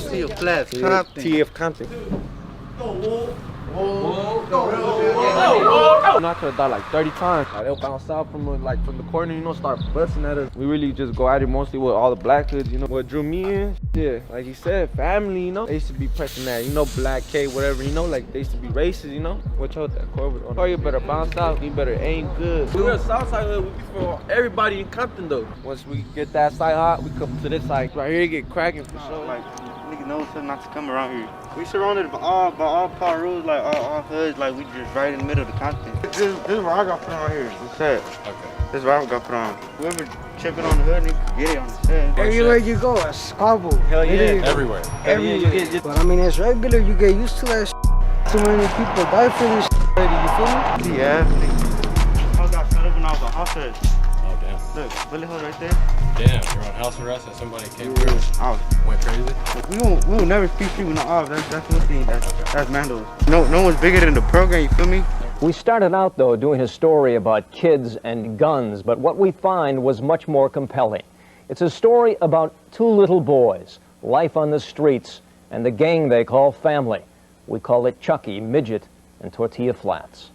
Tortilla Flats, Compton. TF Compton. I could have died like 30 times. Like, they'll bounce out from the corner, you know, start busting at us. We really just go at it mostly with all the black hoods, you know. What drew me in, yeah, like he said, family, you know. They used to be pressing that, you know, black K, whatever, you know, like they used to be racist, you know. Watch out that Corvette. Oh, you better bounce out, you better aim good. We're a Southside hood, we be for everybody in Compton though. Once we get that side hot, we come to this side. Right here, get cracking for sure. Like, niggas know not to come around here. We surrounded by all Pirus, like all hoods, like we just right in the middle of the Compton. This is where I got put on here. What's that? Okay. This is where I got put on. Whoever chipping on the hood, nigga can get it on the head. Everywhere you go, a squabble. Hell yeah. Everywhere. Everywhere you get just. But I mean, it's regular. You get used to that. Too many people die for this already. You feel me? Yeah. I got shut up when I was on house arrest. Oh damn. Look, bullet hole right there. Damn, you're on house arrest and somebody came through. Went crazy. We will never speak people no off. That's one thing. That's Mandos. No one's bigger than the program. You feel me? We started out, though, doing a story about kids and guns, but what we find was much more compelling. It's a story about two little boys, life on the streets, and the gang they call family. We call it Chucky, Midget, and Tortilla Flats.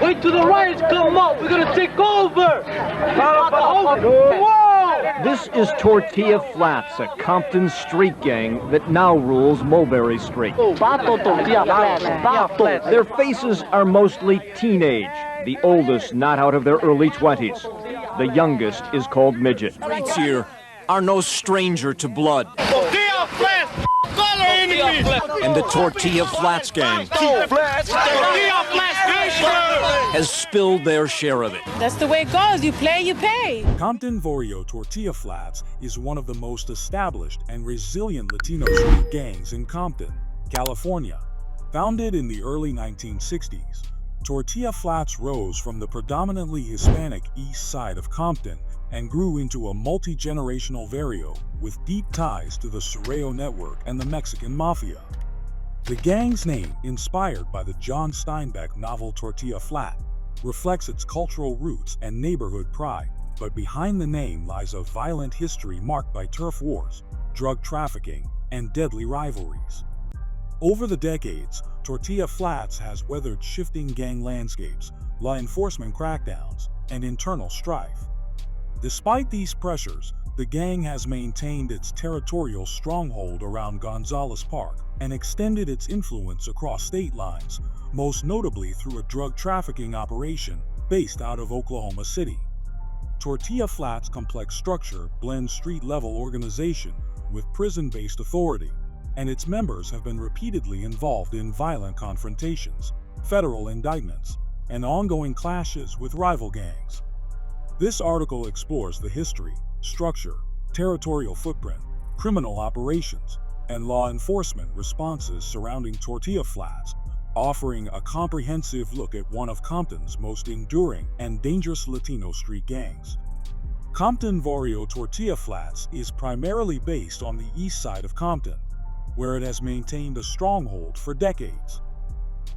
Wait till the riots come up! We're gonna take over! Whoa! This is Tortilla Flats, a Compton street gang that now rules Mulberry Street. Their faces are mostly teenage, the oldest not out of their early 20s. The youngest is called Midget. Streets here are no stranger to blood. Tortilla Flats! Call our enemy! And the Tortilla Flats gang Tortilla Flats has spilled their share of it. That's the way it goes. You play, you pay. Compton Varrio Tortilla Flats is one of the most established and resilient Latino street gangs in Compton, California. Founded in the early 1960s, Tortilla Flats rose from the predominantly Hispanic East Side of Compton and grew into a multi-generational Varrio with deep ties to the Sureños network and the Mexican Mafia. The gang's name, inspired by the John Steinbeck novel Tortilla Flat, reflects its cultural roots and neighborhood pride, but behind the name lies a violent history marked by turf wars, drug trafficking, and deadly rivalries. Over the decades, Tortilla Flats has weathered shifting gang landscapes, law enforcement crackdowns, and internal strife. Despite these pressures, the gang has maintained its territorial stronghold around Gonzales Park and extended its influence across state lines, most notably through a drug trafficking operation based out of Oklahoma City. Tortilla Flats' complex structure blends street-level organization with prison-based authority, and its members have been repeatedly involved in violent confrontations, federal indictments, and ongoing clashes with rival gangs. This article explores the history, structure, territorial footprint, criminal operations, and law enforcement responses surrounding Tortilla Flats, offering a comprehensive look at one of Compton's most enduring and dangerous Latino street gangs. Compton Varrio Tortilla Flats is primarily based on the east side of Compton, where it has maintained a stronghold for decades.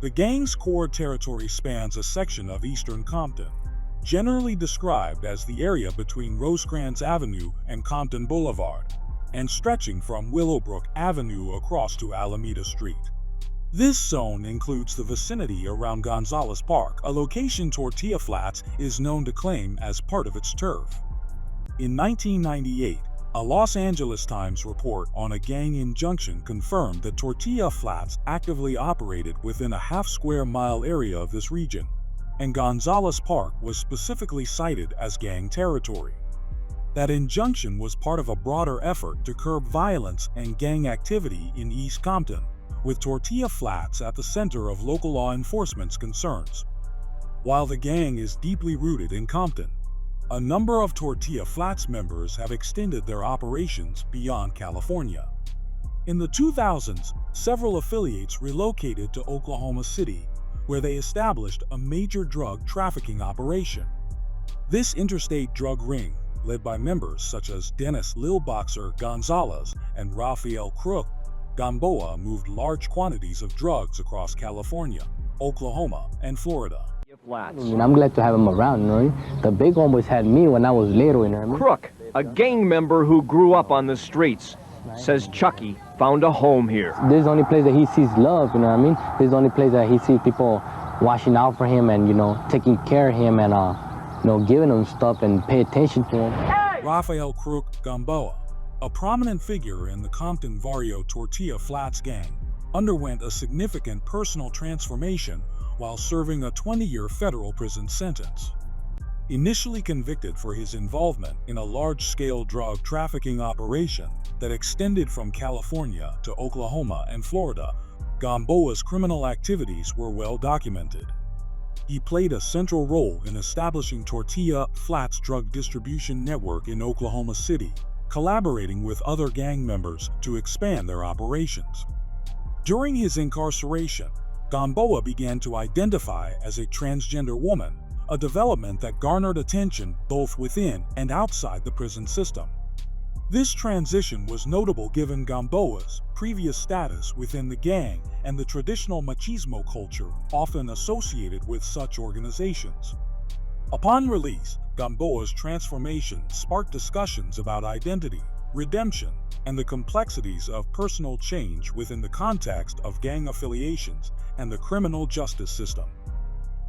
The gang's core territory spans a section of eastern Compton, generally described as the area between Rosecrans Avenue and Compton Boulevard, and stretching from Willowbrook Avenue across to Alameda Street. This zone includes the vicinity around Gonzales Park, a location Tortilla Flats is known to claim as part of its turf. In 1998, a Los Angeles Times report on a gang injunction confirmed that Tortilla Flats actively operated within a half-square-mile area of this region, and Gonzales Park was specifically cited as gang territory. That injunction was part of a broader effort to curb violence and gang activity in East Compton, with Tortilla Flats at the center of local law enforcement's concerns. While the gang is deeply rooted in Compton, a number of Tortilla Flats members have extended their operations beyond California. In the 2000s, several affiliates relocated to Oklahoma City, where they established a major drug trafficking operation. This interstate drug ring, led by members such as Dennis Lil Boxer Gonzales and Rafael Crook, Gamboa moved large quantities of drugs across California, Oklahoma, and Florida. I'm glad to have him around, you know? The big homies had me when I was little, you know what I mean? Crook, a gang member who grew up on the streets, says Chucky found a home here. This is the only place that he sees love, you know what I mean? This is the only place that he sees people watching out for him and, you know, taking care of him and, you know, giving him stuff and pay attention to him. Rafael Crook Gamboa, a prominent figure in the Compton Varrio Tortilla Flats gang, underwent a significant personal transformation while serving a 20-year federal prison sentence. Initially convicted for his involvement in a large-scale drug trafficking operation that extended from California to Oklahoma and Florida, Gamboa's criminal activities were well documented. He played a central role in establishing Tortilla Flats drug distribution network in Oklahoma City, collaborating with other gang members to expand their operations. During his incarceration, Gamboa began to identify as a transgender woman, a development that garnered attention both within and outside the prison system. This transition was notable given Gamboa's previous status within the gang and the traditional machismo culture often associated with such organizations. Upon release, Gamboa's transformation sparked discussions about identity, redemption, and the complexities of personal change within the context of gang affiliations and the criminal justice system.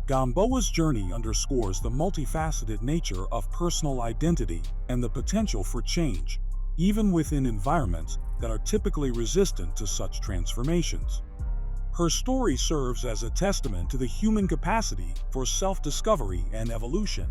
Gamboa's journey underscores the multifaceted nature of personal identity and the potential for change, even within environments that are typically resistant to such transformations. Her story serves as a testament to the human capacity for self-discovery and evolution,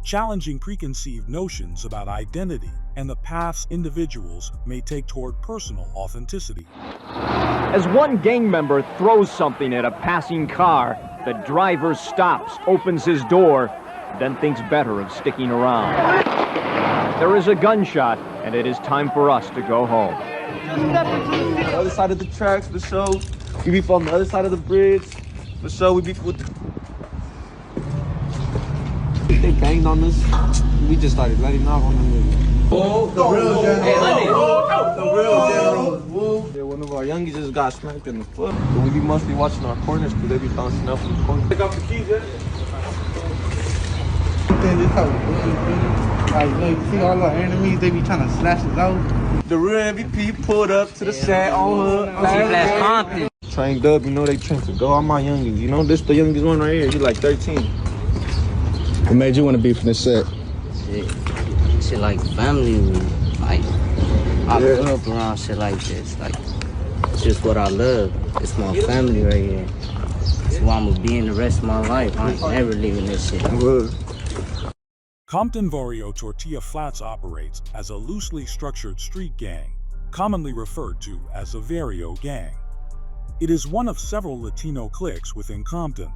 challenging preconceived notions about identity and the paths individuals may take toward personal authenticity. As one gang member throws something at a passing car, the driver stops, opens his door, then thinks better of sticking around. There is a gunshot, and it is time for us to go home. On the other side of the tracks, for sure. We beef on the other side of the bridge, for sure. We beef with the... They banged on us. We just started letting off on them. Oh, the real general. The real general. Yeah, one of our youngies just got smacked in the foot. But we be mostly watching our corners because they be bouncing up from the corner. Pick up the keys, yeah? Like, you see all our enemies, they be trying to slash us out. The real MVP pulled up to the set on her. Trained up, you know they trained to go. All my youngins, you know, this the youngest one right here. He's like 13. What made you want to be from this set? Shit like family, like I grew up around shit like this. Like it's just what I love. It's my family right here. It's why I'm gonna be in the rest of my life. I ain't never leaving this shit. Compton Varrio Tortilla Flats operates as a loosely structured street gang, commonly referred to as a Varrio gang. It is one of several Latino cliques within Compton,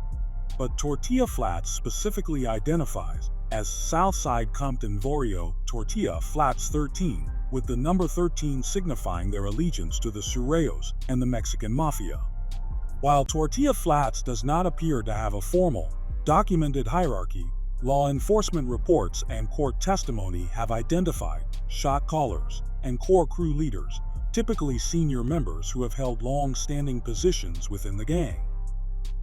but Tortilla Flats specifically identifies as Southside Compton Varrio Tortilla Flats 13, with the number 13 signifying their allegiance to the Sureños and the Mexican Mafia. While Tortilla Flats does not appear to have a formal, documented hierarchy, law enforcement reports and court testimony have identified shot callers and core crew leaders, typically senior members who have held long-standing positions within the gang.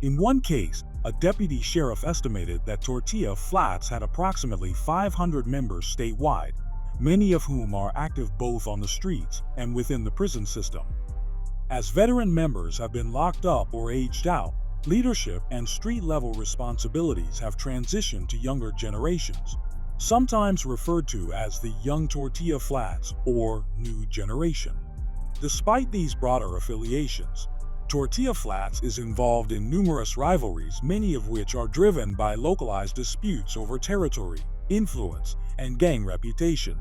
In one case, a deputy sheriff estimated that Tortilla Flats had approximately 500 members statewide, many of whom are active both on the streets and within the prison system. As veteran members have been locked up or aged out, leadership and street-level responsibilities have transitioned to younger generations, sometimes referred to as the Young Tortilla Flats or New Generation. Despite these broader affiliations, Tortilla Flats is involved in numerous rivalries, many of which are driven by localized disputes over territory, influence, and gang reputation.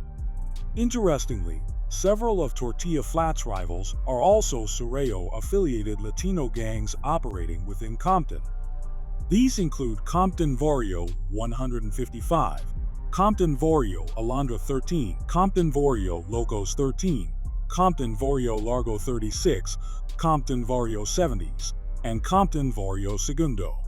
Interestingly, several of Tortilla Flats' rivals are also Sureño-affiliated Latino gangs operating within Compton. These include Compton Varrio 155, Compton Varrio Alondra 13, Compton Varrio Locos 13, Compton Varrio Largo 36, Compton Varrio 70s, and Compton Varrio Segundo.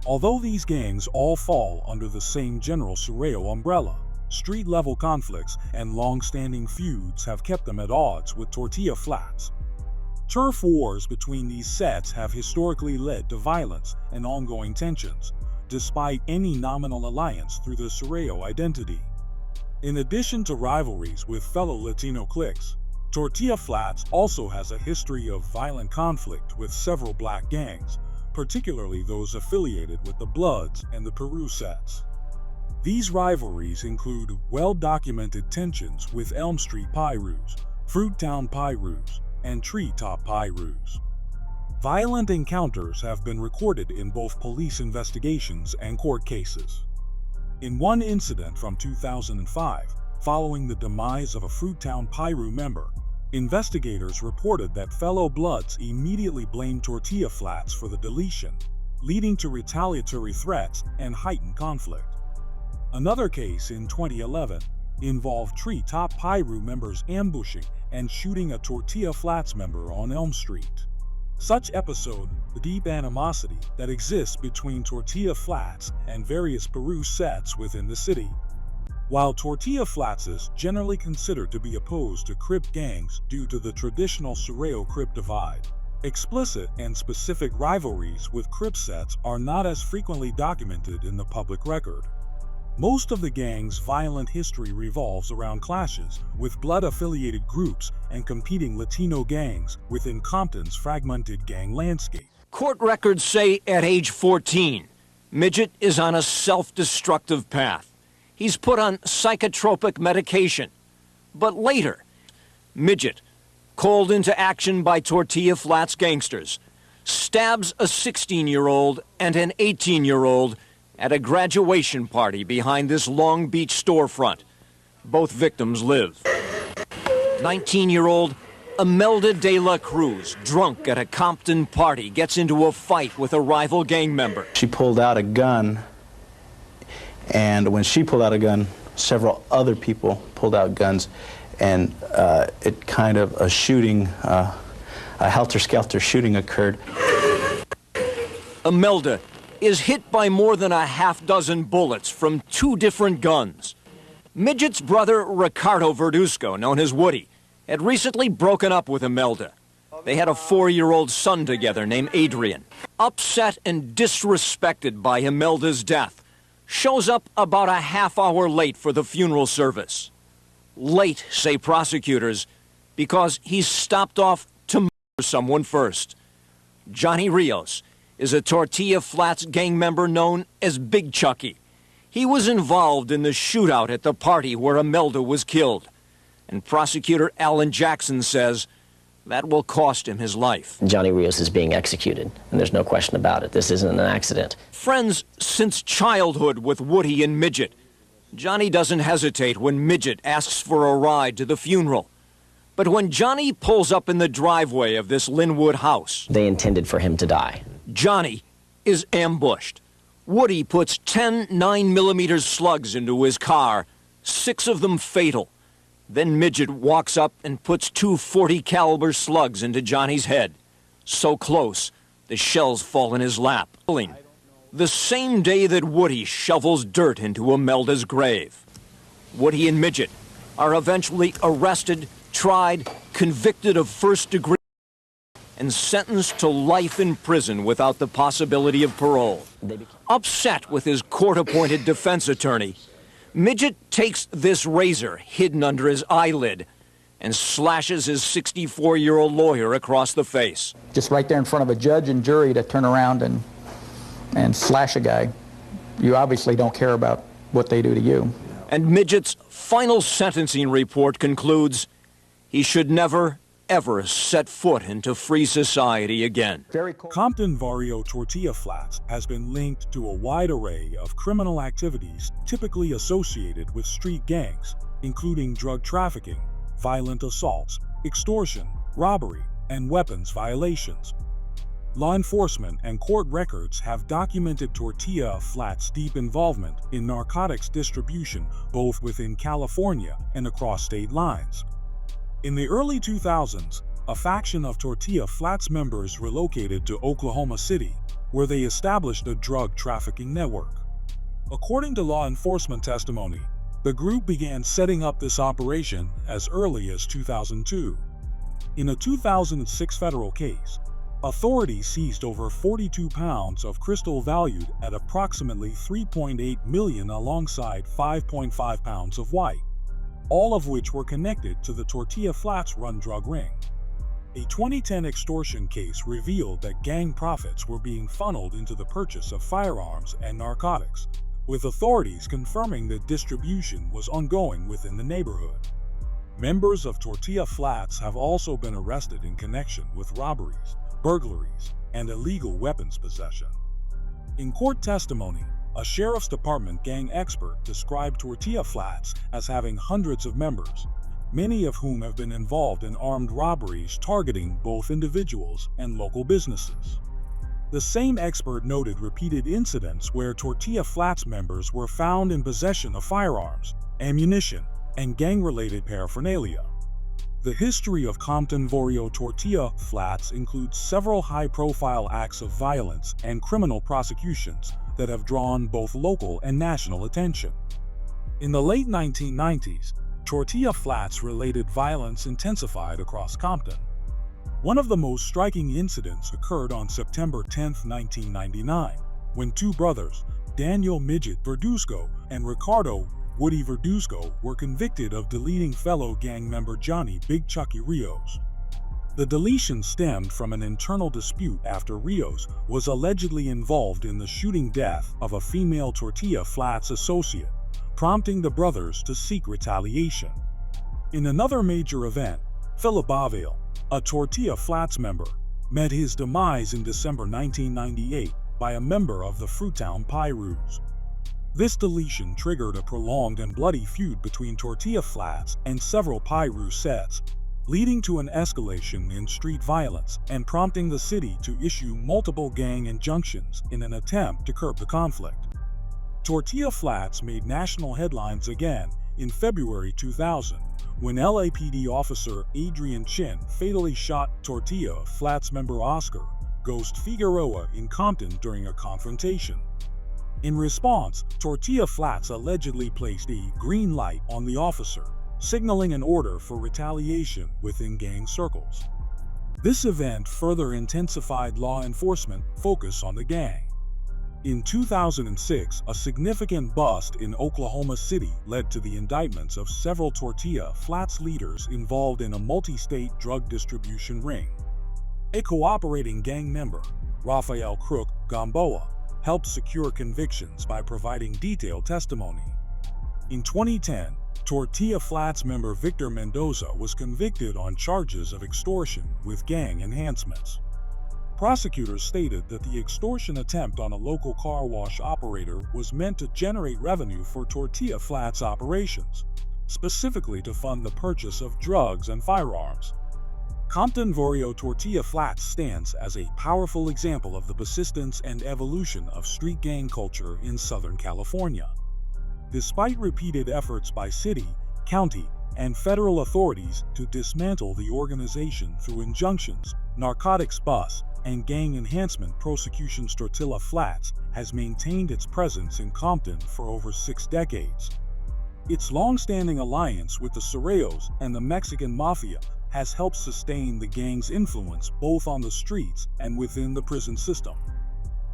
Although these gangs all fall under the same general Sureño umbrella, street-level conflicts and long-standing feuds have kept them at odds with Tortilla Flats. Turf wars between these sets have historically led to violence and ongoing tensions, despite any nominal alliance through the Sureño identity. In addition to rivalries with fellow Latino cliques, Tortilla Flats also has a history of violent conflict with several black gangs, particularly those affiliated with the Bloods and the Piru sets. These rivalries include well-documented tensions with Elm Street Pirus, Fruittown Pirus, and Treetop Pirus. Violent encounters have been recorded in both police investigations and court cases. In one incident from 2005, following the demise of a Fruittown Piru member, investigators reported that fellow Bloods immediately blamed Tortilla Flats for the deletion, leading to retaliatory threats and heightened conflict. Another case in 2011 involved Treetop Piru members ambushing and shooting a Tortilla Flats member on Elm Street. Such episode the deep animosity that exists between Tortilla Flats and various Piru sets within the city. While Tortilla Flats is generally considered to be opposed to Crip gangs due to the traditional Sureño-Crip divide, explicit and specific rivalries with Crip sets are not as frequently documented in the public record. Most of the gang's violent history revolves around clashes with Blood-affiliated groups and competing Latino gangs within Compton's fragmented gang landscape. Court records say at age 14, Midget is on a self-destructive path. He's put on psychotropic medication. But later, Midget, called into action by Tortilla Flats gangsters, stabs a 16-year-old and an 18-year-old at a graduation party behind this Long Beach storefront. Both victims live. 19-year-old Imelda de la Cruz, drunk at a Compton party, gets into a fight with a rival gang member. She pulled out a gun, and when she pulled out a gun, several other people pulled out guns, and it kind of a shooting, a helter-skelter shooting occurred. Imelda is hit by more than a half-dozen bullets from 2 different guns. Midget's brother, Ricardo Verduzco, known as Woody, had recently broken up with Imelda. They had a 4-year-old son together named Adrian. Upset and disrespected by Imelda's death, shows up about a half-hour late for the funeral service. Late, say prosecutors, because he's stopped off to murder someone first. Johnny Rios is a Tortilla Flats gang member known as Big Chucky. He was involved in the shootout at the party where Imelda was killed. And prosecutor Alan Jackson says that will cost him his life. Johnny Rios is being executed, and there's no question about it. This isn't an accident. Friends since childhood with Woody and Midget, Johnny doesn't hesitate when Midget asks for a ride to the funeral. But when Johnny pulls up in the driveway of this Linwood house, they intended for him to die. Johnny is ambushed. Woody puts 10 9mm slugs into his car, 6 of them fatal. Then Midget walks up and puts 2 .40 caliber slugs into Johnny's head. So close, the shells fall in his lap. The same day that Woody shovels dirt into Imelda's grave. Woody and Midget are eventually arrested, tried, convicted of first-degree, and sentenced to life in prison without the possibility of parole. Upset with his court-appointed defense attorney, Midget takes this razor hidden under his eyelid and slashes his 64-year-old lawyer across the face. Just right there in front of a judge and jury to turn around and slash a guy. You obviously don't care about what they do to you. And Midget's final sentencing report concludes he should never, ever set foot into free society again. Compton Varrio Tortilla Flats has been linked to a wide array of criminal activities typically associated with street gangs, including drug trafficking, violent assaults, extortion, robbery, and weapons violations. Law enforcement and court records have documented Tortilla Flats' deep involvement in narcotics distribution both within California and across state lines. In the early 2000s, a faction of Tortilla Flats members relocated to Oklahoma City, where they established a drug trafficking network. According to law enforcement testimony, the group began setting up this operation as early as 2002. In a 2006 federal case, authorities seized over 42 pounds of crystal valued at approximately $3.8 million alongside 5.5 pounds of white. all of which were connected to the Tortilla Flats run drug ring. A 2010 extortion case revealed that gang profits were being funneled into the purchase of firearms and narcotics, with authorities confirming that distribution was ongoing within the neighborhood. Members of Tortilla Flats have also been arrested in connection with robberies, burglaries, and illegal weapons possession. In court testimony, a sheriff's department gang expert described Tortilla Flats as having hundreds of members, many of whom have been involved in armed robberies targeting both individuals and local businesses. The same expert noted repeated incidents where Tortilla Flats members were found in possession of firearms, ammunition, and gang-related paraphernalia. The history of Compton Varrio Tortilla Flats includes several high-profile acts of violence and criminal prosecutions that have drawn both local and national attention. In the late 1990s, Tortilla Flats-related violence intensified across Compton. One of the most striking incidents occurred on September 10, 1999, when two brothers, Daniel Midget Verduzco and Ricardo Woody Verduzco, were convicted of deleting fellow gang member Johnny Big Chucky Rios. The deletion stemmed from an internal dispute after Rios was allegedly involved in the shooting death of a female Tortilla Flats associate, prompting the brothers to seek retaliation. In another major event, Philip Rafael, a Tortilla Flats member, met his demise in December 1998 by a member of the Fruitown Pirus. This deletion triggered a prolonged and bloody feud between Tortilla Flats and several Piru sets, leading to an escalation in street violence and prompting the city to issue multiple gang injunctions in an attempt to curb the conflict. Tortilla Flats made national headlines again in February 2000, when LAPD officer Adrian Chin fatally shot Tortilla Flats member Oscar Ghost Figueroa in Compton during a confrontation. In response, Tortilla Flats allegedly placed a green light on the officer, signaling an order for retaliation within gang circles. This event further intensified law enforcement focus on the gang. In 2006, a significant bust in Oklahoma City led to the indictments of several Tortilla Flats leaders involved in a multi-state drug distribution ring. A cooperating gang member, Rafael Crook, Gamboa, helped secure convictions by providing detailed testimony. In 2010, Tortilla Flats member Victor Mendoza was convicted on charges of extortion with gang enhancements. Prosecutors stated that the extortion attempt on a local car wash operator was meant to generate revenue for Tortilla Flats operations, specifically to fund the purchase of drugs and firearms. Compton Varrio Tortilla Flats stands as a powerful example of the persistence and evolution of street gang culture in Southern California. Despite repeated efforts by city, county, and federal authorities to dismantle the organization through injunctions, narcotics busts, and gang enhancement prosecutions, Tortilla Flats has maintained its presence in Compton for over 6 decades. Its long-standing alliance with the Sureños and the Mexican Mafia has helped sustain the gang's influence both on the streets and within the prison system.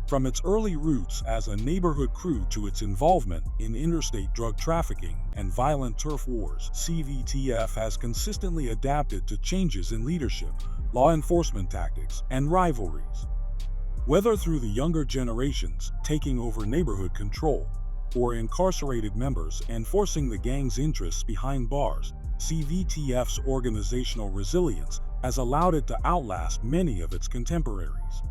From its early roots as a neighborhood crew to its involvement in interstate drug trafficking and violent turf wars, CVTF has consistently adapted to changes in leadership, law enforcement tactics, and rivalries. Whether through the younger generations taking over neighborhood control, or incarcerated members enforcing the gang's interests behind bars, CVTF's organizational resilience has allowed it to outlast many of its contemporaries.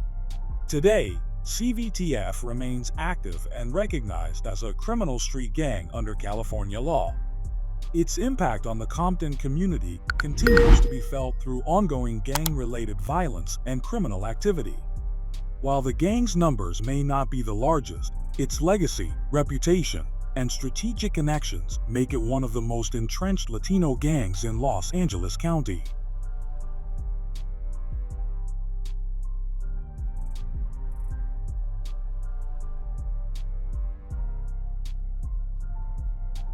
Today, CVTF remains active and recognized as a criminal street gang under California law. Its impact on the Compton community continues to be felt through ongoing gang-related violence and criminal activity. While the gang's numbers may not be the largest, its legacy, reputation, and strategic connections make it one of the most entrenched Latino gangs in Los Angeles County.